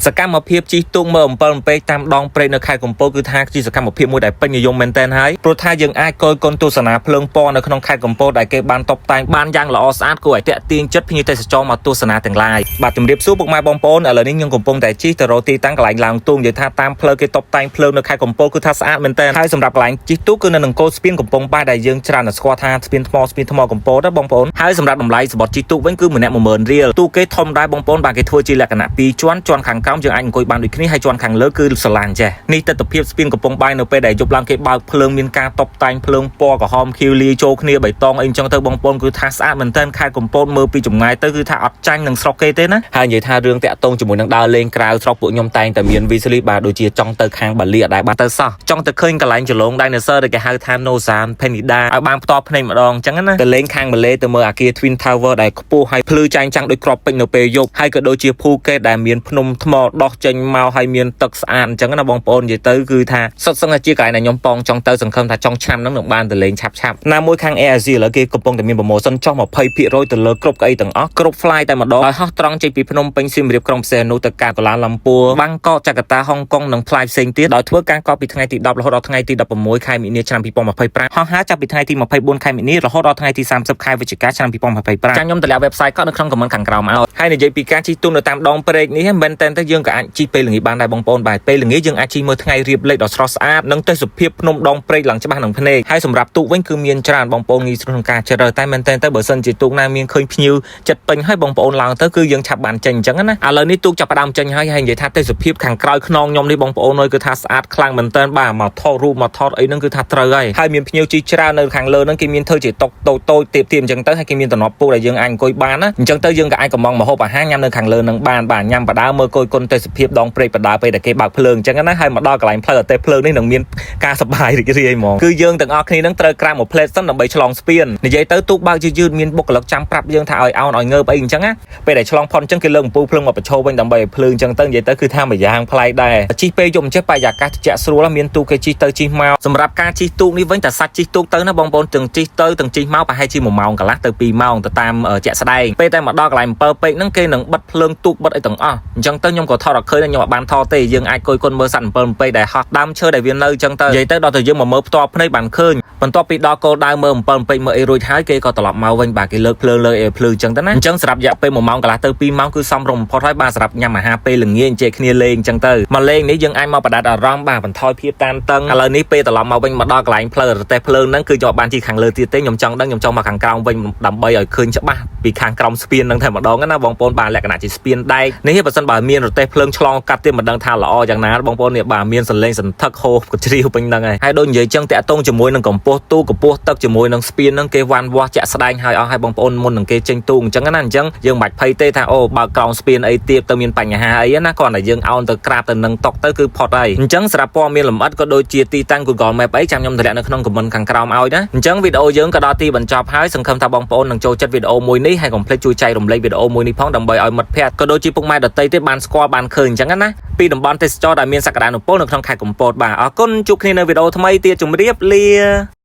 សកម្មភាពជិះទូកមើលអំពិលអំពែកតាមដងព្រែកនៅខេត្តកំពតគឺថាជាសកម្មភាពមួយដែលពេញនិយមមែនទែនហើយព្រោះថាយើងអាចគយគន់ទស្សនាភ្លើងពណ៌នៅក្នុងខេត្តកំពតដែលគេបានតុបតែងបានយ៉ាងល្អស្អាតគួរឲ្យទាក់ទាញចិត្តភ្ញៀវទេសចរមកទស្សនាទាំងឡាយបាទជំរាបសួរពុកម៉ែបងប្អូនឥឡូវនេះខ្ញុំកំពុងតែជិះទៅរកទីតាំងកន្លែងឡើងទូកនិយាយថាតាមផ្លូវគេតុបតែងភ្លើងនៅខេត្តកំពតគឺថាស្អាតមែនទែនហើយសម្រាប់កន្លែងជិះទូកគឺនៅនឹងកោស្ពានកំពង់បែរដែលយើងច្រើនតែស្គាល់ថាស្ពានថ្មកំពតណាបងប្អូនហើយសម្រាប់តម្លៃសម្បត្តិជិះទូកវិញគឺម្នាក់ 10000 រៀលទូកគេធំដែរបងប្អូនបាទគេធ្វើជាលក្ខណៈ2ជាន់ជាន់ខាងក្រោមយើងអាចអង្គុយបានដូចគ្នាហើយជាន់ខាងលើគឺស្រឡាញ់ចេះនេះទិដ្ឋភាពស្ពានកំពង់បែរនៅពេលដែលយប់ឡើងគេបើកភ្លើងមានការតុបតែងភ្លើងពណ៌ក្រហមខៀវលាយចូលគ្នាបៃតងអីអញ្ចឹងទៅបងប្អូនគឺថាស្អាតមែនទែនខេត្តកំពតមើលពីចម្ងាយទៅគឺថាអត់ចាញ់នឹងស្រុកគេទេណាហើយនិយាយថារឿងតាក់ទងជាមួយនឹងដើរលេងក្រៅស្រុកពួកខ្ញុំតែងតែមានវីស្លីបាទដូចជាចង់ទៅខាងបាលីអត់ដែរបាទទៅសោះចង់ទៅឃើញកន្លែងចលង Dinosaur ដែលគេហៅថា Nozam Penida ឲ្យបានផ្ទាល់ភ្នែកម្ដងអញ្ចឹងណាទៅលេងខាងម៉ាឡេទៅមើលអាគារ Twin Tower ដែលខ្ពស់ហើយភ្លឺចែងចាំងដូចគ្រាប់ពេជ្រនៅពេលយប់ហើយក៏ដូចជាភូកេតដែលមានភ្នំថ្មដោះចេញមកហើយមានទឹកស្អាតអញ្ចឹងណាបងប្អូននិយាយទៅគឺថាសុទ្ធសឹងតែជាកន្លែងដែលខ្ញុំប៉ងចង់ទៅសង្ឃឹមថាចង់ឆ្នាំហ្នឹងនឹងបានទៅលេងឆាប់ណាមួយខាង Air Asia ឥឡូវគេកំពុងតែមានប្រម៉ូសិនចុះ 20% ទៅលើគ្រប់កៅអីទាំងអស់គ្រប់ flight តែម្ដងហើយហោះត្រង់ចេញពីភ្នំពេញសៀមរាបក្រុងផ្សេងនោះទៅកាកូឡាឡាំពួរបាងកកចាកាតាហុងកុងនិង flight ផ្សេងទៀតដោយធ្វើការកប់ពីថ្ងៃទី10រហូតដល់ថ្ងៃទី16ខែមីនាឆ្នាំ2025ហោះហើរចាប់ពីថ្ងៃទី24ខែមីនារហូតដល់ថ្ងៃទី30ខែវិច្ឆិកាឆ្នាំ2025ចាខ្ញុំតម្លាក់ website ក៏នៅក្នុង comment ខាងក្រោមឲ្យហើយនិយាយពីការជិះទូកនៅតាមដងព្រែកនេះមែនតើយើងក៏អាចជិះពេលល្ងាចបានដែរបងប្អូនបាទពេលល្ងាចយើងអាចជិះមើលថ្ងៃរៀបលេខដ៏ស្រស់ស្អាតនិងទេសភាពភ្នំដងព្រែកឡើងច្បាស់នឹងភ្នែកហើយសម្រាប់ទូកវិញគឺមានច្រើនបងប្អូនងាយស្រួលក្នុងការជ្រើសរើសតែមែនតើបើសិនជាទូកណាមានឃើញភ្ញៀវចិត្តពេញហើយបងប្អូនឡើងទៅគឺយើងឆាប់បានចេញអញ្ចឹងណាឥឡូវនេះទូកចាប់ផ្ដើមចេញហើយនិយាយថាទេសភាពខាងក្រោយខ្នងខ្ញុំនេះបងប្អូនអើយគឺថាស្អាតខ្លាំងមែនតើបាទមកថតរូបមកថតអីហ្នឹងគឺថាត្រូវហើយមានភ្ញៀវជិះច្រើននៅខាងលើហ្នឹងគេមានធ្វើជាតុកតូចទៀបអញ្ចឹងទៅហើយគេមានតំណប់ពូដែលយើងអាចអង្គុយបានណាអញ្ចឹងទៅយើងក៏អាចកំងមកហូបអាហារញ៉ាំនៅខាងលើហ្នឹងបានបាទញ៉ាំបដាមើលគយគុណទេសភាពដងព្រែកបដាពេលដែលគេបើកភ្លើងអញ្ចឹងណាហើយមកដល់កន្លែងផ្លូវអតេភ្លើងនេះនឹងមានការសប្បាយរីករាយហ្មងគឺយើងទាំងអស់គ្នានឹងត្រូវក្រាបមួយផ្លេតសិនដើម្បីឆ្លងស្ពាននិយាយទៅទូកបើកយឺតមានបុគ្គលិកចាំប្រាប់យើងថាឲ្យអោនឲ្យងើបអីអញ្ចឹងណាពេលដែលឆ្លងផុតអញ្ចឹងគេលើកអំពូលភ្លើងមកបញ្ឈរវិញដើម្បីឲ្យភ្លើងអញ្ចឹងទៅនិយាយទៅគឺថាមួយយ៉ាងប្លែកដែរជិះពេលយប់អញ្ចឹងបរិយាកាសត្រជាក់ស្រួលមានទូកគេជិះទៅជិះមកសម្រាប់ការជិះទូកនេះវិញតែសាច់ជិះទូកទៅណាបងប្អូនទាំងជិះទៅទាំងជិះមកប្រហែលជា1ម៉ោងកន្លះទៅ2ម៉ោងទៅតាមជាក់ស្ដែងពេលតែមកដល់កន្លែង7ពេកហ្នឹងគេនឹងបិទភ្លើងទូកបិទអីទាំងអស់អញ្ចឹងទៅខ្ញុំក៏ថតអត់ឃើញខ្ញុំអត់បានថតទេយើងអាចគយគន់មើលសត្វ7ពេកដែលហោះដើមឈើដែលវានៅអញ្ចឹងទៅនិយាយទៅដល់ទៅយើងមកមើលផ្ទាល់ភ្នែកបានឃើញបន្ទាប់ពីដល់គោលដៅមើល7ពេកមើលអីរួចហើយគេក៏ត្រឡប់មកវិញបាទគេលើកភ្លើងលើអេភ្លើងអញ្ចឹងទៅណាអញ្ចឹងសម្រាប់រយៈពេល1ម៉ោងកន្លះទៅ2ម៉ោងគឺសមរម្យបំផុតហើយបាទសម្រាប់ញ៉ាំអាហារពេលល្ងាចអញ្ជើញគ្នាលេងអញ្ចឹងទៅមកលេងនេះយើងអាចមកបដាត់អារម្មណ៍បាទបន្ថយភាពតានតឹងឥឡូវនេះពេលត្រឡប់មកវិញមកដល់កន្លែងផ្លូវរទេះភ្លើងហ្នឹងគឺយកបានជិះខាងលើទៀតទេខ្ញុំចង់ដឹងខ្ញុំចង់មកខាងក្រោមវិញដើម្បីឲ្យឃើញច្បាស់ពីខាងក្រោមស្ពានហ្នឹងតែម្ដងណាបងប្អូនបាទលក្ខណៈជាស្ពានដែកនេះបើសិនបើមានរទេះភ្លើងឆ្លងកាត់ទៀតមិនដឹងថាល្អយ៉ាងណាបងប្អូននេះបាទមានសលេងសន្ធឹកហូបកជ្រៀវពេញហ្នឹងហើយដូចនិយាយចឹងតាក់ទងជាមួយនឹងកម្ពស់ទូកម្ពស់ទឹកជាមួយនឹងស្ពានហ្នឹងគេវ៉ាន់វាស់ជាក់ស្ដែងហើយអស់ហើយបងប្អូនមុននឹងគេចេញទូអញ្ចឹងណាអញ្ចឹងយើងមិនបាច់ភ័យទេថាអូបើក្រោមស្ពានអីទៀតទៅមានបញ្ហាអីណាគ្រាន់តែយើងអោនទៅក្រាបទៅនឹងតុកទៅគឺផុតហើយអញ្ចឹងសម្រាប់ព័ត៌មានលម្អិតក៏ដូចជាទីតាំង Google Map អីចាំខ្ញុំតម្លាក់នៅក្នុង comment ខាងក្រោមឲ្យណាអញ្ចឹងវីដេអូយើងក៏ដល់ទីបញ្ចប់ហើយសង្ឃឹមថាបងប្អូននឹងចូលចិត្តវីដេអូមួយនេះហើយកុំភ្លេចជួយចែករំលែកវីដេអូមួយនេះផងដើម្បីឲ្យមិត្តភ័ក្តិក៏ដូចជាពុកម៉ែដទៃទៀតបានស្គាល់បានឃើញអញ្ចឹងណាពីតំបន់ទេសចរដែលមានសក្តានុពលនៅក្នុងខេត្តកំពតបាទអរគុណជួបគ្នានៅវីដេអូថ្មីទៀតជម្រាបលា